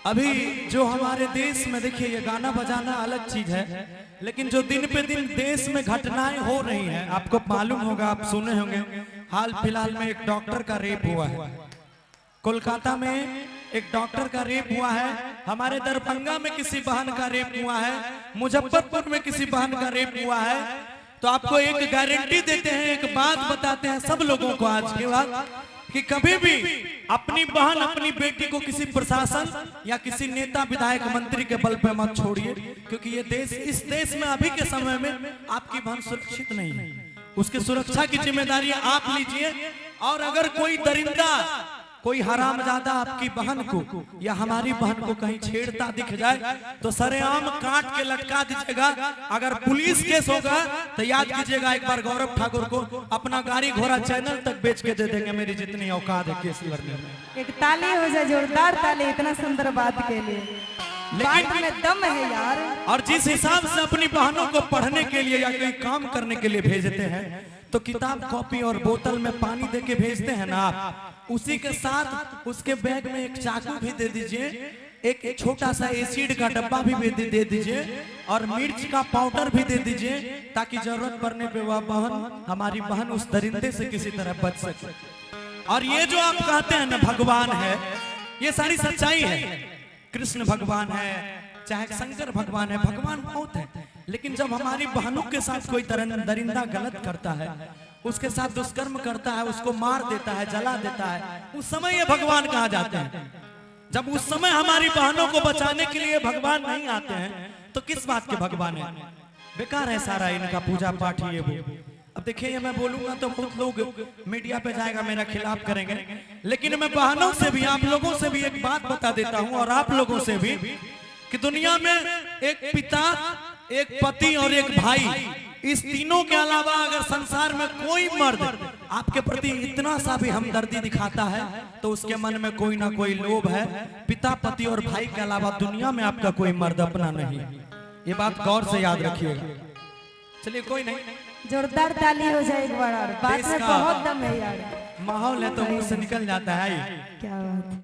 अभी जो हमारे देश में देखिए ये गाना बजाना अलग चीज है, लेकिन जो दिन पे दिन देश में घटनाएं हो रही हैं आपको मालूम होगा, आप सुने होंगे। हाल फिलहाल में एक डॉक्टर का रेप हुआ है, कोलकाता में एक डॉक्टर का रेप हुआ है, हमारे दरभंगा में किसी बहन का रेप हुआ है, मुजफ्फरपुर में किसी बहन का रेप हुआ है। तो आपको एक गारंटी देते हैं, एक बात बताते हैं सब लोगों को आज के बाद कि कभी भी अपनी बहन अपनी बेटी को किसी प्रशासन या किसी नेता विधायक मंत्री के बल पे मत छोड़िए, क्योंकि ये देश, इस देश में अभी के समय में आपकी बहन सुरक्षित नहीं है। उसकी सुरक्षा की जिम्मेदारी आप लीजिए। और अगर कोई दरिंदा, कोई हरामजादा आपकी बहन को या हमारी बहन को कहीं छेड़ता दिख जाए तो सरेआम काट के लटका दीजिएगा। अगर पुलिस केस होगा तो याद कीजिएगा, एक बार गौरव ठाकुर को अपना गाड़ी घोड़ा चैनल तक बेच के दे देंगे, मेरी जितनी औकात है केस लड़ने में। एक ताली हो जाए, जोरदार ताली इतना सुंदर बात के लिए। बात में दम है यार। और जिस हिसाब से अपनी बहनों को पढ़ने के लिए या कहीं काम करने के लिए भेजते हैं, तो किताब कॉपी और बोतल में पानी दे के भेजते हैं ना आप, उसी के साथ उसके बैग में एक चाकू भी दे दीजिए, एक छोटा सा एसिड का डब्बा भी दे दीजिए और मिर्च का पाउडर भी दे दीजिए, ताकि जरूरत पड़ने पे वह बहन, हमारी बहन उस दरिंदे से किसी तरह बच सके। और ये जो आप कहते हैं ना भगवान है, ये सारी सच्चाई है। कृष्ण भगवान है, चाहे शंकर भगवान है, भगवान बहुत है, लेकिन जब हमारी बहनों के साथ कोई दरिंदा गलत करता है, उसके साथ दुष्कर्म करता है, उसको मार देता है, जला देता है, उस समय ये भगवान कहा जाते हैं। जब उस समय हमारी बहनों को बचाने के लिए भगवान नहीं आते हैं तो किस बात के भगवान है? बेकार है सारा इनका पूजा पाठ ये वो। अब देखिए, मैं बोलूंगा तो बहुत लोग मीडिया पे जाएगा, मेरा खिलाफ करेंगे, लेकिन मैं बहनों से भी, आप लोगों से भी एक बात बता देता हूं, और आप लोगों से भी, कि दुनिया में एक पिता, एक पति और एक भाई, इस तीनों के अलावा अगर संसार में कोई मर्द आपके प्रति इतना सा भी हमदर्दी दिखाता है तो उसके मन में कोई ना कोई लोभ है। पिता, पति और भाई के अलावा दुनिया में आपका कोई मर्द अपना नहीं। ये बात गौर से याद रखिएगा। चलिए, कोई नहीं, जोरदार ताली हो जाए एक बार और। बात में बहुत दम है यार। माहौल है तो मुंह से निकल जाता है। क्या बात।